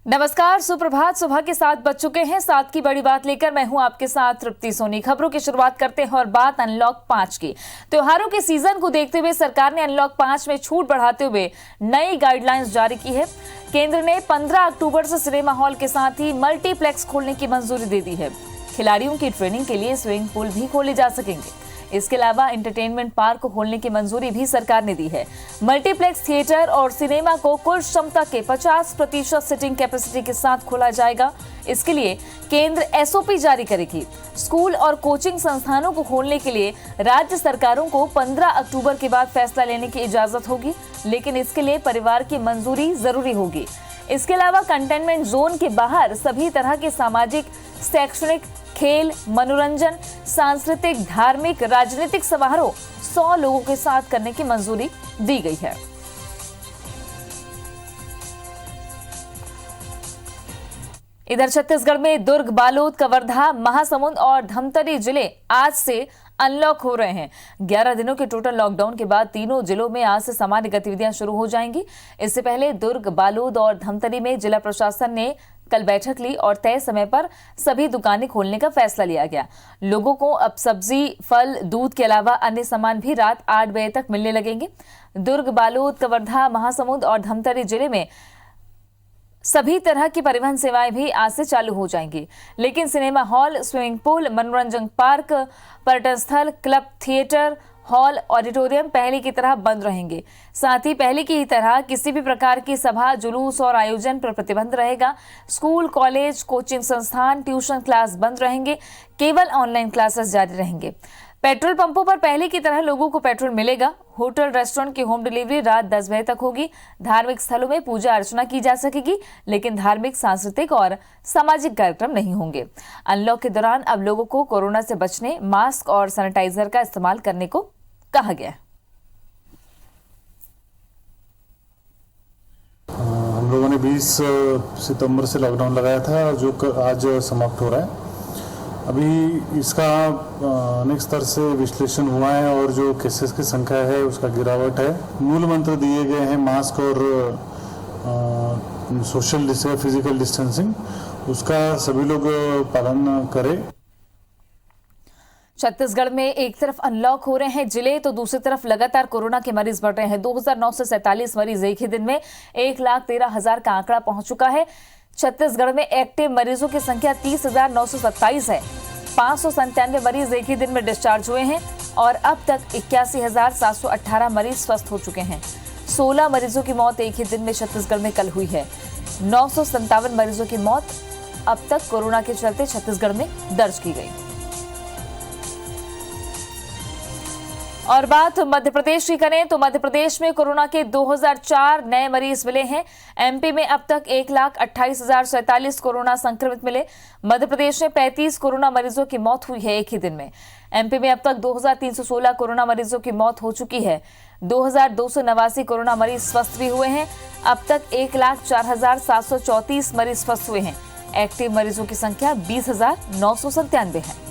नमस्कार, सुप्रभात। सुबह के 7 बज चुके हैं। 7 की बड़ी बात लेकर मैं हूं आपके साथ तृप्ति सोनी। खबरों की शुरुआत करते हैं और बात अनलॉक 5 की। त्योहारों के सीजन को देखते हुए सरकार ने अनलॉक 5 में छूट बढ़ाते हुए नई गाइडलाइंस जारी की है। केंद्र ने 15 अक्टूबर से सिनेमा हॉल के साथ ही मल्टीप्लेक्स खोलने की मंजूरी दे दी है। खिलाड़ियों की ट्रेनिंग के लिए स्विमिंग पूल भी खोले जा सकेंगे। इसके अलावा एंटरटेनमेंट पार्क को खोलने की मंजूरी भी सरकार ने दी है। मल्टीप्लेक्स थिएटर और सिनेमा को कुल क्षमता के 50% सिटिंग कैपेसिटी के साथ खोला जाएगा। इसके लिए केंद्र एसओपी जारी करेगी। स्कूल और कोचिंग संस्थानों को खोलने के लिए राज्य सरकारों को 15 अक्टूबर के बाद फैसला लेने की इजाजत होगी, लेकिन इसके लिए परिवार की मंजूरी जरूरी होगी। इसके अलावा कंटेनमेंट जोन के बाहर सभी तरह के सामाजिक, शैक्षणिक, खेल, मनोरंजन, सांस्कृतिक, धार्मिक, राजनीतिक समारोह 100 लोगों के साथ करने की मंजूरी दी गई है। इधर छत्तीसगढ़ में दुर्ग, बालोद, कवर्धा, महासमुंद और धमतरी जिले आज से अनलॉक हो रहे हैं। 11 दिनों के टोटल लॉकडाउन के बाद तीनों जिलों में आज से सामान्य गतिविधियां शुरू हो जाएंगी। इससे पहले दुर्ग, बालोद और धमतरी में जिला प्रशासन ने कल बैठक ली और तय समय पर सभी दुकानें खोलने का फैसला लिया गया। लोगों को अब सब्जी, फल, दूध के अलावा अन्य सामान भी रात 8 बजे तक मिलने लगेंगे। दुर्ग, बालोद, कवर्धा, महासमुंद और धमतरी जिले में सभी तरह की परिवहन सेवाएं भी आज से चालू हो जाएंगी, लेकिन सिनेमा हॉल, स्विमिंग पूल, मनोरंजन पार्क, पर्यटन स्थल, क्लब, थिएटर, हॉल, ऑडिटोरियम पहले की तरह बंद रहेंगे। साथ ही पहले की तरह किसी भी प्रकार की सभा, जुलूस और आयोजन पर प्रतिबंध रहेगा। स्कूल, कॉलेज, कोचिंग संस्थान, ट्यूशन क्लास बंद रहेंगे। केवल ऑनलाइन क्लासेस जारी रहेंगे। पेट्रोल पंपों पर पहले की तरह लोगों को पेट्रोल मिलेगा। होटल, रेस्टोरेंट की होम डिलीवरी रात 10 बजे तक होगी। धार्मिक स्थलों में पूजा अर्चना की जा सकेगी, लेकिन धार्मिक, सांस्कृतिक और सामाजिक कार्यक्रम नहीं होंगे। अनलॉक के दौरान अब लोगों को कोरोना से बचने मास्क और सैनिटाइजर का इस्तेमाल करने को कहा गया है। हम लोगों ने 20 सितंबर से लॉकडाउन लगाया था, जो आज समाप्त हो रहा है। अभी इसका अनेक स्तर से विश्लेषण हुआ है और जो केसेस की संख्या है उसका गिरावट है। मूल मंत्र दिए गए हैं मास्क और सोशल फिजिकल डिस्टेंसिंग, उसका सभी लोग पालन करें। छत्तीसगढ़ में एक तरफ अनलॉक हो रहे हैं जिले, तो दूसरी तरफ लगातार कोरोना के मरीज बढ़ रहे हैं। 2947 मरीज एक ही दिन में 1,13,000 का आंकड़ा पहुंच चुका है। छत्तीसगढ़ में एक्टिव मरीजों की संख्या 30,927 है। 597 मरीज एक ही दिन में डिस्चार्ज हुए हैं और अब तक 81,718 मरीज स्वस्थ हो चुके हैं। 16 मरीजों की मौत एक ही दिन में छत्तीसगढ़ में कल हुई है। 957 मरीजों की मौत अब तक कोरोना के चलते छत्तीसगढ़ में दर्ज की गई। और बात मध्य प्रदेश की करें तो मध्य प्रदेश में कोरोना के 2004 नए मरीज मिले हैं। एमपी में अब तक 1,28,047 कोरोना संक्रमित मिले। मध्य प्रदेश में 35 कोरोना मरीजों की मौत हुई है एक ही दिन में। एमपी में अब तक 2,316 कोरोना मरीजों की मौत हो चुकी है। 2,289 कोरोना मरीज स्वस्थ भी हुए हैं। अब तक 1,04,734 मरीज स्वस्थ हुए हैं। एक्टिव मरीजों की संख्या 20,997 है।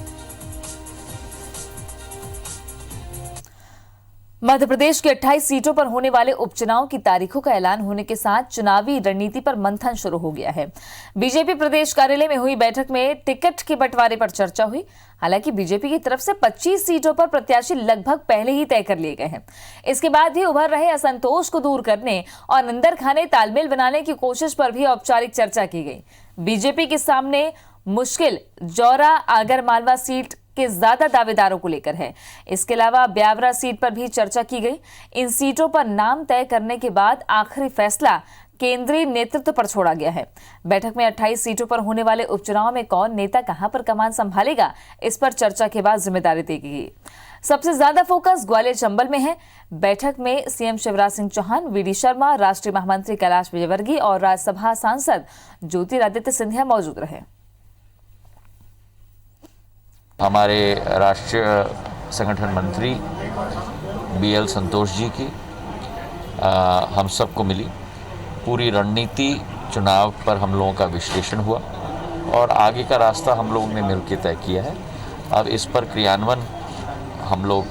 मध्य प्रदेश की 28 सीटों पर होने वाले उपचुनाव की तारीखों का ऐलान होने के साथ चुनावी रणनीति पर मंथन शुरू हो गया है। बीजेपी प्रदेश कार्यालय में हुई बैठक में टिकट के बंटवारे पर चर्चा हुई। हालांकि बीजेपी की तरफ से 25 सीटों पर प्रत्याशी लगभग पहले ही तय कर लिए गए हैं। इसके बाद भी उभर रहे असंतोष को दूर करने और अंदर खाने तालमेल बनाने की कोशिश पर भी औपचारिक चर्चा की गई। बीजेपी के सामने मुश्किल जौरा, आगरमालवा सीट के ज्यादा दावेदारों को लेकर है। इसके अलावा ब्यावरा सीट पर भी चर्चा की गई। इन सीटों पर नाम तय करने के बाद आखिरी फैसला केंद्रीय नेतृत्व पर छोड़ा गया है। बैठक में 28 सीटों पर होने वाले उपचुनाव में कौन नेता कहां पर कमान संभालेगा, इस पर चर्चा के बाद जिम्मेदारी दी गई। सबसे ज्यादा फोकस ग्वालियर चंबल में है। बैठक में सीएम शिवराज सिंह चौहान, वीडी शर्मा, राष्ट्रीय महामंत्री कैलाश विजयवर्गीय और राज्यसभा सांसद ज्योतिरादित्य सिंधिया मौजूद रहे। हमारे राष्ट्रीय संगठन मंत्री BL संतोष जी की हम सबको मिली। पूरी रणनीति चुनाव पर हम लोगों का विश्लेषण हुआ और आगे का रास्ता हम लोगों ने मिलकर तय किया है। अब इस पर क्रियान्वयन हम लोग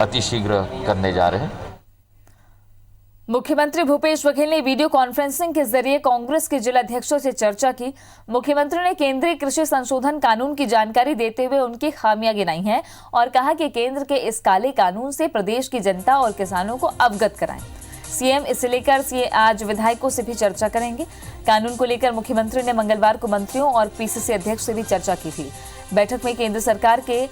अतिशीघ्र करने जा रहे हैं। मुख्यमंत्री भूपेश बघेल ने वीडियो कॉन्फ्रेंसिंग के जरिए कांग्रेस के जिलाध्यक्षों से चर्चा की। मुख्यमंत्री ने केंद्रीय कृषि संशोधन कानून की जानकारी देते हुए उनकी खामियां गिनाई हैं और कहा कि केंद्र के इस काले कानून से प्रदेश की जनता और किसानों को अवगत कराएं। सीएम इसे लेकर आज विधायकों से भी चर्चा करेंगे। कानून को लेकर मुख्यमंत्री ने मंगलवार को मंत्रियों और पीसीसी अध्यक्ष से भी चर्चा की थी। बैठक में केंद्र सरकार के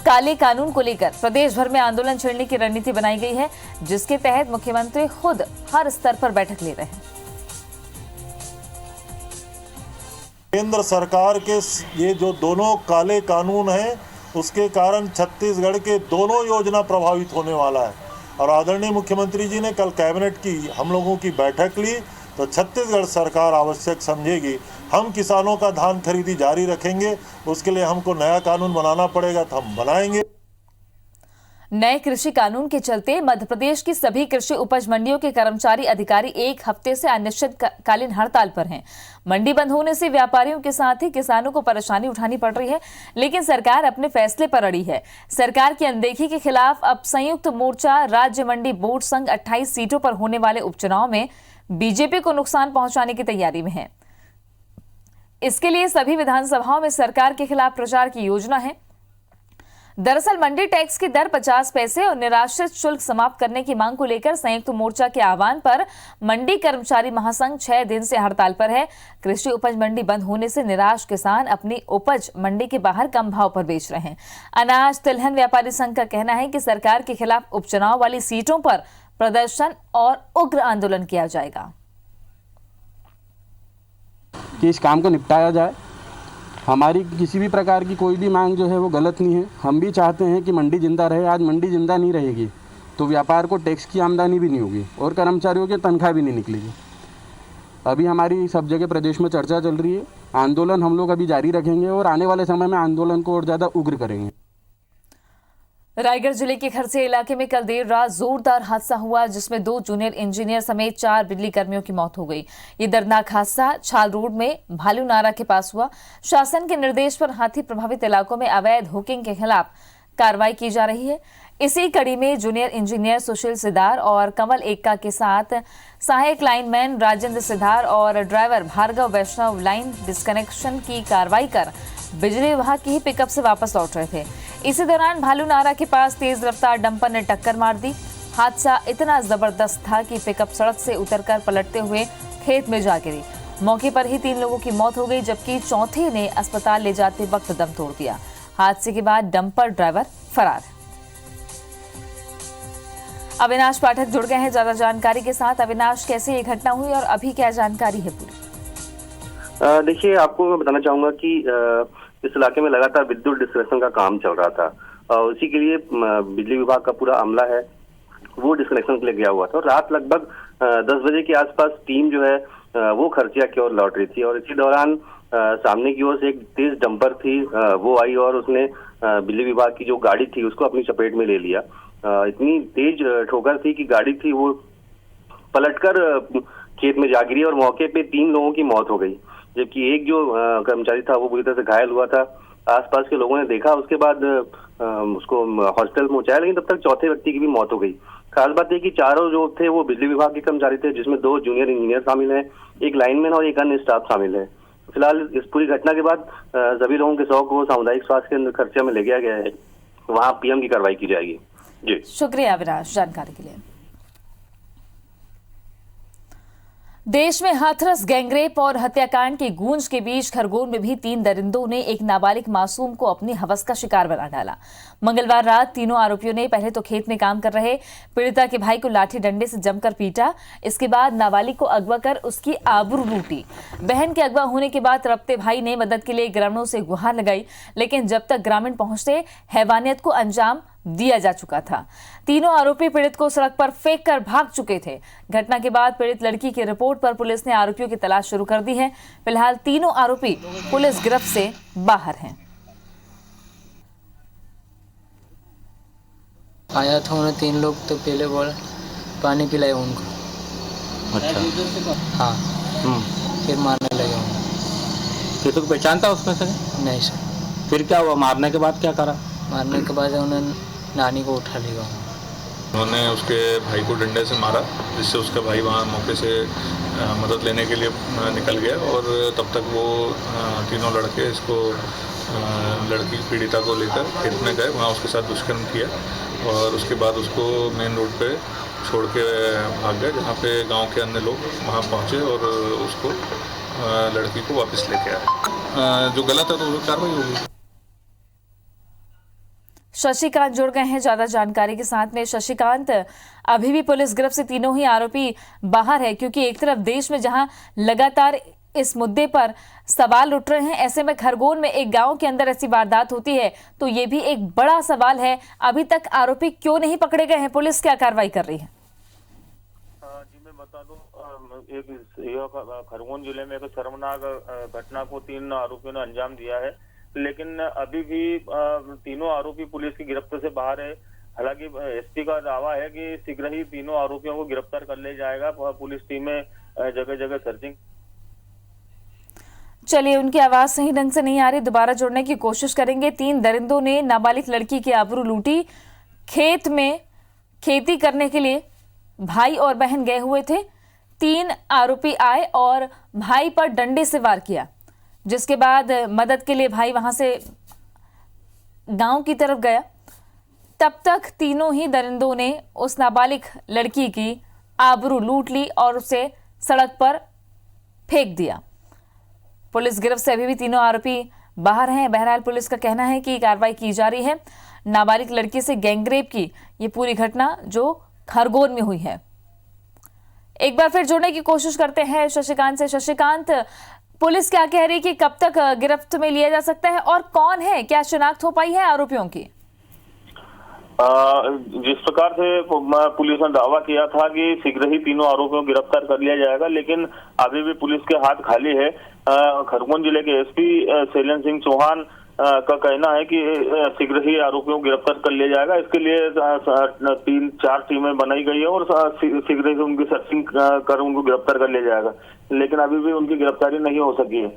काले कानून को लेकर प्रदेश भर में आंदोलन छेड़ने की रणनीति बनाई गई है, जिसके तहत मुख्यमंत्री खुद हर स्तर पर बैठक ले रहे हैं। केंद्र सरकार के ये जो दोनों काले कानून हैं, उसके कारण छत्तीसगढ़ के दोनों योजना प्रभावित होने वाला है। और आदरणीय मुख्यमंत्री जी ने कल कैबिनेट की हम लोगों की बैठक ली, तो छत्तीसगढ़ सरकार आवश्यक समझेगी। हम किसानों का धान खरीदी जारी रखेंगे, उसके लिए हमको नया कानून बनाना पड़ेगा तो हम बनाएंगे। नए कृषि कानून के चलते मध्य प्रदेश की सभी कृषि उपज मंडियों के कर्मचारी अधिकारी एक हफ्ते से अनिश्चितकालीन हड़ताल पर हैं। मंडी बंद होने से व्यापारियों के साथ ही किसानों को परेशानी उठानी पड़ रही है, लेकिन सरकार अपने फैसले पर अड़ी है। सरकार की अनदेखी के खिलाफ अब संयुक्त मोर्चा राज्य मंडी बोर्ड संघ 28 सीटों पर होने वाले उपचुनाव में बीजेपी को नुकसान पहुंचाने की तैयारी में है। इसके लिए सभी विधानसभाओं में सरकार के खिलाफ प्रचार की योजना है। दरअसल मंडी टैक्स की दर 50 पैसे और निराश्रित शुल्क समाप्त करने की मांग को लेकर संयुक्त मोर्चा के आह्वान पर मंडी कर्मचारी महासंघ 6 दिन से हड़ताल पर है। कृषि उपज मंडी बंद होने से निराश किसान अपनी उपज मंडी के बाहर कम भाव पर बेच रहे हैं। अनाज तिलहन व्यापारी संघ का कहना है कि सरकार के खिलाफ उपचुनाव वाली सीटों पर प्रदर्शन और उग्र आंदोलन किया जाएगा। कि इस काम को निपटाया जाए। हमारी किसी भी प्रकार की कोई भी मांग जो है वो गलत नहीं है। हम भी चाहते हैं कि मंडी जिंदा रहे। आज मंडी जिंदा नहीं रहेगी तो व्यापार को टैक्स की आमदनी भी नहीं होगी और कर्मचारियों की तनख्वाह भी नहीं निकलेगी। अभी हमारी सब जगह प्रदेश में चर्चा चल रही है। आंदोलन हम लोग अभी जारी रखेंगे और आने वाले समय में आंदोलन को और ज़्यादा उग्र करेंगे। रायगढ़ जिले के खरसिया इलाके में कल देर रात जोरदार हादसा हुआ, जिसमें 2 जूनियर इंजीनियर समेत 4 बिजली कर्मियों की मौत हो गई। ये दर्दनाक हादसा छाल रोड में भालू नारा के पास हुआ। शासन के निर्देश पर हाथी प्रभावित इलाकों में अवैध हुकिंग के खिलाफ कार्रवाई की जा रही है। इसी कड़ी में जूनियर इंजीनियर सुशील सिदार और कंवल एक्का के साथ सहायक लाइनमैन राजेंद्र सिदार और ड्राइवर भार्गव वैष्णव लाइन डिस्कनेक्शन की कार्रवाई कर बिजली विभाग की ही पिकअप से वापस लौट रहे थे। इसी दौरान भालू नारा के पास तेज रफ्तार डंपर ने टक्कर मार दी। हादसा इतना जबरदस्त था कि पिकअप सड़क से उतरकर पलटते हुए खेत में जा गिरी। मौके पर ही 3 लोगों की मौत हो गई, जबकि चौथे ने अस्पताल ले जाते वक्त दम तोड़ दिया। हादसे के बाद डंपर ड्राइवर फरार। अविनाश पाठक जुड़ गए हैं ज्यादा जानकारी के साथ। अविनाश, कैसे ये घटना हुई और अभी क्या जानकारी है पूरी? देखिए, आपको मैं बताना चाहूंगा कि इस इलाके में लगातार विद्युत डिस्कनेक्शन का काम चल रहा था। उसी के लिए बिजली विभाग का पूरा अमला है वो डिस्कनेक्शन के लिए गया हुआ था। और रात लगभग 10 बजे के आसपास टीम जो है वो खरसिया की ओर लौट रही थी और इसी दौरान सामने की ओर से एक तेज डंपर थी वो आई और उसने बिजली विभाग की जो गाड़ी थी उसको अपनी चपेट में ले लिया। इतनी तेज ठोकर थी कि गाड़ी थी वो पलटकर खेत में जा गिरी और मौके पे 3 लोगों की मौत हो गई, जबकि एक जो कर्मचारी था वो बुरी तरह से घायल हुआ था। आसपास के लोगों ने देखा, उसके बाद उसको हॉस्पिटल पहुंचाया, लेकिन तब तक चौथे व्यक्ति की भी मौत हो गई। खास बात यह कि चारों जो थे वो बिजली विभाग के कर्मचारी थे, जिसमें 2 जूनियर इंजीनियर शामिल हैं, एक लाइनमैन और एक अन्य स्टाफ शामिल है। फिलहाल इस पूरी घटना के बाद सभी लोगों के शव को सामुदायिक स्वास्थ्य केंद्र खरसिया में ले गया गया है, वहाँ पीएम की कार्रवाई की जाएगी। जी शुक्रिया अविनाश जानकारी के लिए। देश में हाथरस गैंगरेप और हत्याकांड की गूंज के बीच खरगोन में भी 3 दरिंदों ने एक नाबालिग मासूम को अपनी हवस का शिकार बना डाला। मंगलवार रात तीनों आरोपियों ने पहले तो खेत में काम कर रहे पीड़िता के भाई को लाठी डंडे से जमकर पीटा। इसके बाद नाबालिग को अगवा कर उसकी आबरू लूटी। बहन के अगवा होने के बाद तड़पते भाई ने मदद के लिए ग्रामीणों से गुहार लगाई, लेकिन जब तक ग्रामीण पहुंचते हैवानियत को अंजाम दिया जा चुका था। तीनों आरोपी पीड़ित को सड़क पर फेंक कर भाग चुके थे। घटना के बाद पीड़ित लड़की की रिपोर्ट पर पुलिस ने आरोपियों की तलाश शुरू कर दी है। फिलहाल तीनों आरोपी पुलिस गिरफ्त से बाहर हैं। आया था उन्हें 3 लोग, तो पहले बोला पानी पिलाए उनको। अच्छा। हाँ। फिर मारने लगे उन्हें। किसी को पहचान था उसमें से? नहीं सर। फिर क्या हुआ? मारने के बाद क्या करा? मारने के बाद उन्होंने नानी को उठा लिया। उन्होंने उसके भाई को डंडे से मारा, जिससे उसका भाई वहाँ मौके से मदद लेने के लिए निकल गया और तब तक वो तीनों लड़के इसको लड़की पीड़िता को लेकर खेत में गए, वहाँ उसके साथ दुष्कर्म किया और उसके बाद उसको मेन रोड पे छोड़ के भाग गए, जहाँ पे गांव के अन्य लोग वहाँ पहुँचे और उसको लड़की को वापस लेके आए। जो गलत है तो वो कार्रवाई होगी। शशिकांत जुड़ गए हैं ज्यादा जानकारी के साथ में। शशिकांत, अभी भी पुलिस गिरफ्त से तीनों ही आरोपी बाहर है, क्योंकि एक तरफ देश में जहां लगातार इस मुद्दे पर सवाल उठ रहे हैं, ऐसे में खरगोन में एक गांव के अंदर ऐसी वारदात होती है तो ये भी एक बड़ा सवाल है। अभी तक आरोपी क्यों नहीं पकड़े गए हैं? पुलिस क्या कार्रवाई कर रही है? जी मैं बता दूं, एक खरगोन जिले में एक शर्मनाक घटना को 3 आरोपियों ने अंजाम दिया है, लेकिन अभी भी तीनों आरोपी पुलिस की गिरफ्त से बाहर है। हालांकि एसपी का दावा है कि शीघ्र ही तीनों आरोपियों को गिरफ्तार कर लिया जाएगा। पुलिस टीमें जगह जगह सर्चिंग। चलिए, उनकी आवाज सही ढंग से नहीं आ रही, दोबारा जोड़ने की कोशिश करेंगे। 3 दरिंदों ने नाबालिग लड़की की आबरू लूटी। खेत में खेती करने के लिए भाई और बहन गए हुए थे। 3 आरोपी आए और भाई पर डंडे से वार किया, जिसके बाद मदद के लिए भाई वहां से गांव की तरफ गया। तब तक तीनों ही दरिंदों ने उस नाबालिग लड़की की आबरू लूट ली और उसे सड़क पर फेंक दिया। पुलिस गिरफ्त से अभी भी तीनों आरोपी बाहर हैं। बहरहाल पुलिस का कहना है कि कार्रवाई की जा रही है। नाबालिग लड़की से गैंगरेप की ये पूरी घटना जो खरगोन में हुई है। एक बार फिर जोड़ने की कोशिश करते हैं शशिकांत से। शशिकांत, पुलिस क्या कह रही है कि कब तक गिरफ्त में लिया जा सकता है और कौन है, क्या शिनाख्त हो पाई है आरोपियों की? जिस प्रकार से पुलिस ने दावा किया था कि शीघ्र ही तीनों आरोपियों को गिरफ्तार कर लिया जाएगा, लेकिन अभी भी पुलिस के हाथ खाली है। खरगोन जिले के एसपी शैलेंद्र सिंह चौहान का कहना है कि शीघ्र ही आरोपियों को गिरफ्तार कर लिया जाएगा। इसके लिए 3-4 टीमें बनाई गई है और शीघ्र ही उनकी सर्चिंग कर उनको गिरफ्तार कर लिया जाएगा, लेकिन अभी भी उनकी गिरफ्तारी नहीं हो सकी है।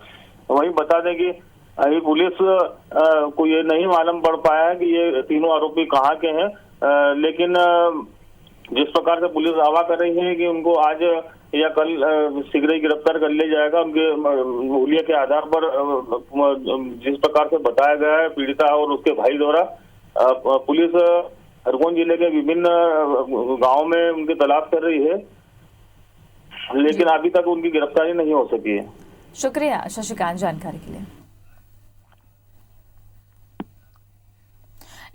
वहीं बता दें कि अभी पुलिस को ये नहीं मालूम पड़ पाया है कि ये तीनों आरोपी कहाँ के हैं, लेकिन जिस प्रकार से पुलिस दावा कर रही है कि उनको आज या कल शीघ्र ही गिरफ्तार कर लिया जाएगा, उनके मूल्य के आधार पर जिस प्रकार से बताया गया है पीड़िता और उसके भाई द्वारा, पुलिस खरगोन जिले के विभिन्न गांवों में उनकी तलाश कर रही है, लेकिन अभी तक उनकी गिरफ्तारी नहीं हो सकी है। शुक्रिया शशिकांत जानकारी के लिए।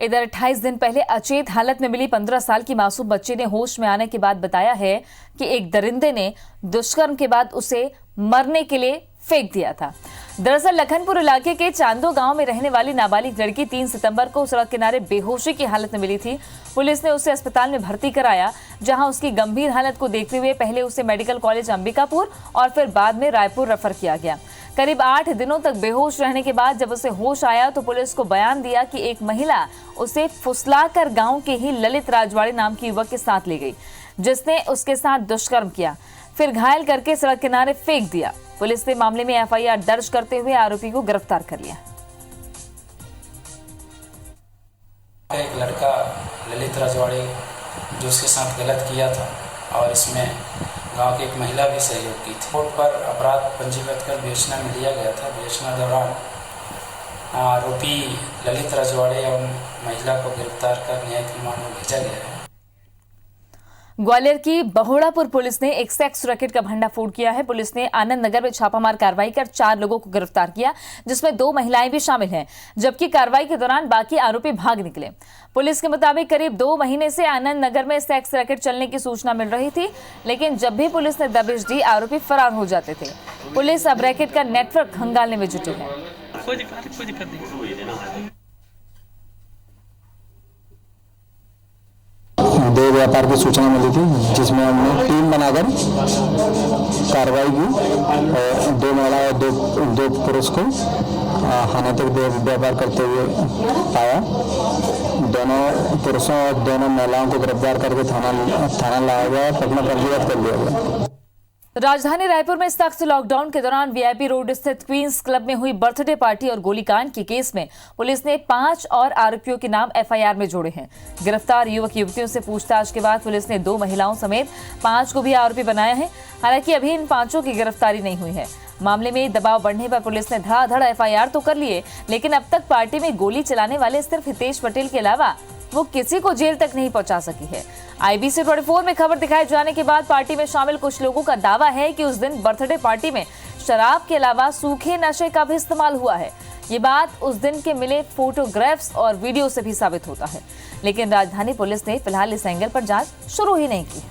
इधर 28 दिन पहले अचेत हालत में मिली 15 साल की मासूम बच्ची ने होश में आने के बाद बताया है कि एक दरिंदे ने दुष्कर्म के बाद उसे मरने के लिए फेंक दिया था। दरअसल लखनपुर इलाके के चांदो गांव में रहने वाली नाबालिग लड़की 3 सितंबर को सड़क किनारे बेहोशी की हालत में मिली थी। पुलिस ने उसे अस्पताल में भर्ती कराया, जहां उसकी गंभीर हालत को देखते हुए पहले उसे मेडिकल कॉलेज अंबिकापुर और फिर बाद में रायपुर रेफर किया गया। करीब 8 दिनों तक बेहोश रहने के बाद जब उसे होश आया तो पुलिस को बयान दिया कि एक महिला उसे फुसलाकर गांव के ही ललित राजवाड़े नाम की युवक के साथ ले गई, जिसने उसके साथ दुष्कर्म किया, फिर घायल करके सड़क किनारे फेंक दिया। पुलिस ने मामले में एफआईआर दर्ज करते हुए आरोपी को गिरफ्तार कर लिया। एक लड़का ललित राजवाड़े जो उसके साथ गलत किया था और इसमें गांव की एक महिला भी सहयोग की थी। कोर्ट पर अपराध पंजीबद्ध कर विवेचना में लिया गया था। विवेचना दौरान आरोपी ललित राजवाड़े एवं महिला को गिरफ्तार कर न्यायिक रिमांड में भेजा गया है। ग्वालियर की बहोड़ापुर पुलिस ने एक सेक्स रैकेट का भंडाफोड़ किया है। पुलिस ने आनंद नगर में छापामार कार्रवाई कर 4 लोगों को गिरफ्तार किया, जिसमें 2 महिलाएं भी शामिल हैं, जबकि कार्रवाई के दौरान बाकी आरोपी भाग निकले। पुलिस के मुताबिक करीब 2 महीने से आनंद नगर में सेक्स रैकेट चलने की सूचना मिल रही थी, लेकिन जब भी पुलिस ने दबिश दी आरोपी फरार हो जाते थे। पुलिस अब रैकेट का नेटवर्क खंगालने में जुटी है। कोई दिक्कत नहीं। 2 व्यापार की सूचना मिली थी, जिसमें हमने टीम बनाकर कार्रवाई की और 2 महिला और 2 पुरुष को अनैतिक व्यापार करते हुए पाया। दोनों पुरुषों और दोनों महिलाओं को गिरफ्तार करके थाना लाया गया, पटना पंजीबद्ध कर लिया गया। राजधानी रायपुर में सख्त लॉकडाउन के दौरान वीआईपी रोड स्थित क्वींस क्लब में हुई बर्थडे पार्टी और गोलीकांड के केस में पुलिस ने 5 और आरोपियों के नाम एफआईआर में जोड़े हैं। गिरफ्तार युवक युवतियों से पूछताछ के बाद पुलिस ने 2 महिलाओं समेत 5 को भी आरोपी बनाया है। हालांकि अभी इन 5 की गिरफ्तारी नहीं हुई है। मामले में दबाव बढ़ने पर पुलिस ने धड़ाधड़ एफआईआर तो कर लिए, लेकिन अब तक पार्टी में गोली चलाने वाले सिर्फ हितेश पटेल के अलावा वो किसी को जेल तक नहीं पहुंचा सकी है। IBC 24 में खबर दिखाए जाने के बाद पार्टी में शामिल कुछ लोगों का दावा है कि उस दिन बर्थडे पार्टी में शराब के अलावा सूखे नशे का भी इस्तेमाल हुआ है। ये बात उस दिन के मिले फोटोग्राफ्स और वीडियो से भी साबित होता है, लेकिन राजधानी पुलिस ने फिलहाल इस एंगल पर जांच शुरू ही नहीं की।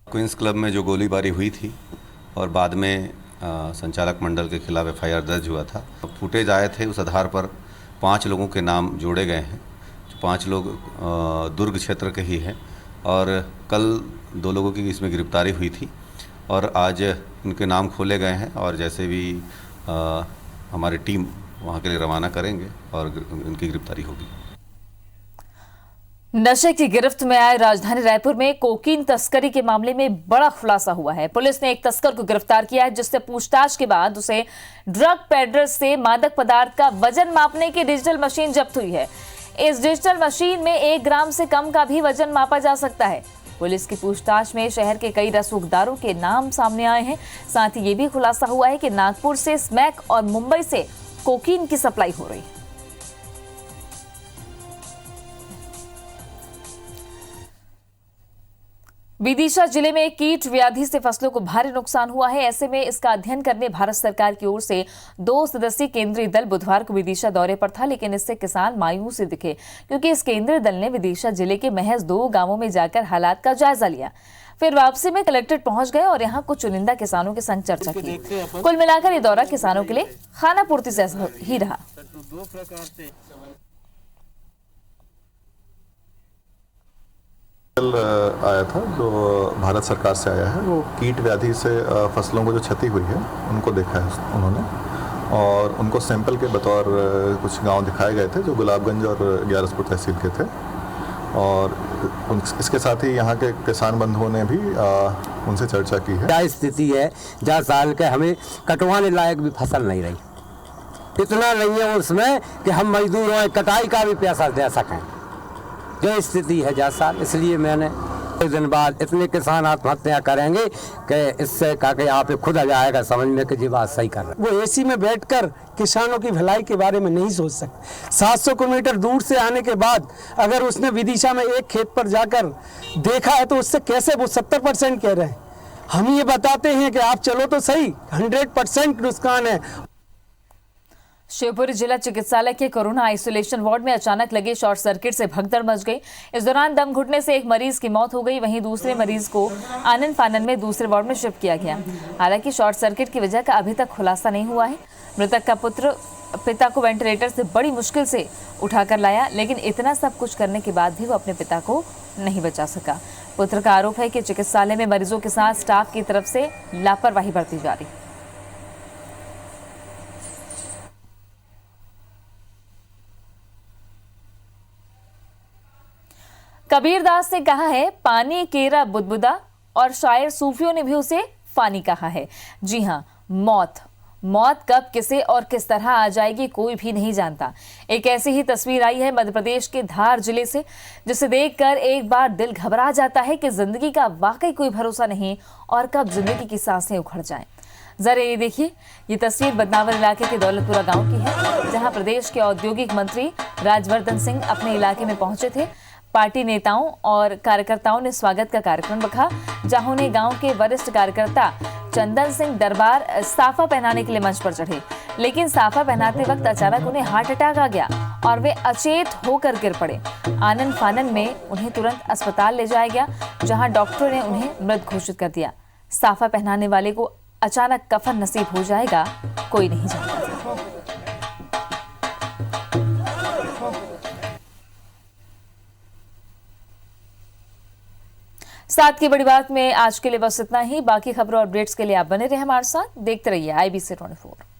क्वींस क्लब में जो गोलीबारी हुई थी और बाद में संचालक मंडल के खिलाफ एफआईआर दर्ज हुआ था, फुटेज आए थे, उस आधार पर 5 लोगों के नाम जोड़े गए हैं। जो 5 लोग दुर्ग क्षेत्र के ही हैं और कल 2 लोगों की इसमें गिरफ्तारी हुई थी और आज उनके नाम खोले गए हैं और जैसे भी हमारी टीम वहाँ के लिए रवाना करेंगे और उनकी गिरफ्तारी होगी। नशे की गिरफ्त में आए राजधानी रायपुर में कोकीन तस्करी के मामले में बड़ा खुलासा हुआ है। पुलिस ने एक तस्कर को गिरफ्तार किया है, जिससे पूछताछ के बाद उसे ड्रग पेडलर से मादक पदार्थ का वजन मापने की डिजिटल मशीन जब्त हुई है। इस डिजिटल मशीन में 1 ग्राम से कम का भी वजन मापा जा सकता है। पुलिस की पूछताछ में शहर के कई रसूखदारों के नाम सामने आए हैं। साथ ही ये भी खुलासा हुआ है कि नागपुर से स्मैक और मुंबई से कोकीन की सप्लाई हो रही है। विदिशा जिले में कीट व्याधि से फसलों को भारी नुकसान हुआ है। ऐसे में इसका अध्ययन करने भारत सरकार की ओर से 2 सदस्यीय केंद्रीय दल बुधवार को विदिशा दौरे पर था, लेकिन इससे किसान मायूस दिखे, क्योंकि इस केंद्रीय दल ने विदिशा जिले के महज 2 गांवों में जाकर हालात का जायजा लिया। फिर वापसी में कलेक्ट्रेट पहुंच गए और यहां कुछ चुनिंदा किसानों के संग चर्चा की। कुल मिलाकर ये दौरा किसानों के लिए खाना पूर्ति से ही रहा। आया था जो भारत सरकार से आया है, वो कीट व्याधि से फसलों को जो क्षति हुई है उनको देखा है उन्होंने, और उनको सैंपल के बतौर कुछ गांव दिखाए गए थे जो गुलाबगंज और ग्यारसपुर तहसील के थे। और इसके साथ ही यहाँ के किसान बंधुओं ने भी उनसे चर्चा की है। क्या स्थिति है जहाँ साल के हमें कटवाने लायक भी फसल नहीं रही, इतना नहीं है उसमें कि हम मजदूरों कटाई का भी पैसा दे सकें, जो स्थिति है जा साल। इसलिए मैंने कुछ दिन बाद इतने किसान आत्महत्या करेंगे कि इससे कहा आप खुद आ जाएगा समझ में कि जी बात सही कर रहे। वो एसी में बैठकर किसानों की भलाई के बारे में नहीं सोच सकते। 700 किलोमीटर दूर से आने के बाद अगर उसने विदिशा में एक खेत पर जाकर देखा है तो उससे कैसे वो 70% कह रहे हैं। हम ये बताते हैं कि आप चलो तो सही, 100% नुकसान है। शिवपुरी जिला चिकित्सालय के कोरोना आइसोलेशन वार्ड में अचानक लगे शॉर्ट सर्किट से भगदड़ मच गई। इस दौरान दम घुटने से एक मरीज की मौत हो गई, वहीं दूसरे मरीज को आनन फानन में दूसरे वार्ड में शिफ्ट किया गया। हालांकि शॉर्ट सर्किट की वजह का अभी तक खुलासा नहीं हुआ है। मृतक का पुत्र पिता को वेंटिलेटर से बड़ी मुश्किल से उठाकर लाया, लेकिन इतना सब कुछ करने के बाद भी वो अपने पिता को नहीं बचा सका। पुत्र का आरोप है कि चिकित्सालय में मरीजों के साथ स्टाफ की तरफ से लापरवाही बरती जा रही। कबीरदास ने कहा है पानी केरा बुदबुदा, और शायर सूफियों ने भी उसे फानी कहा है। जी हाँ, मौत कब किसे और किस तरह आ जाएगी कोई भी नहीं जानता। एक ऐसी ही तस्वीर आई है मध्य प्रदेश के धार जिले से, जिसे देखकर एक बार दिल घबरा जाता है कि जिंदगी का वाकई कोई भरोसा नहीं और कब जिंदगी की सांसें उखड़ जाएं। जरा ये देखिए, ये तस्वीर बदनावर इलाके के दौलतपुरा गांव की है, जहां प्रदेश के औद्योगिक मंत्री राजवर्धन सिंह अपने इलाके में पहुंचे थे। पार्टी नेताओं और कार्यकर्ताओं ने स्वागत का कार्यक्रम रखा, जहां उन्हें गांव के वरिष्ठ कार्यकर्ता चंदन सिंह दरबार साफा पहनाने के लिए मंच पर चढ़े, लेकिन साफा पहनाते वक्त अचानक उन्हें हार्ट अटैक आ गया और वे अचेत होकर गिर पड़े। आनन फानन में उन्हें तुरंत अस्पताल ले जाया गया, जहां डॉक्टरों ने उन्हें मृत घोषित कर दिया। साफा पहनाने वाले को अचानक कफन नसीब हो जाएगा कोई नहीं जानता। साथ की बड़ी बात में आज के लिए बस इतना ही। बाकी खबरों और अपडेट्स के लिए आप बने रहे हमारे साथ। देखते रहिए IBC 24।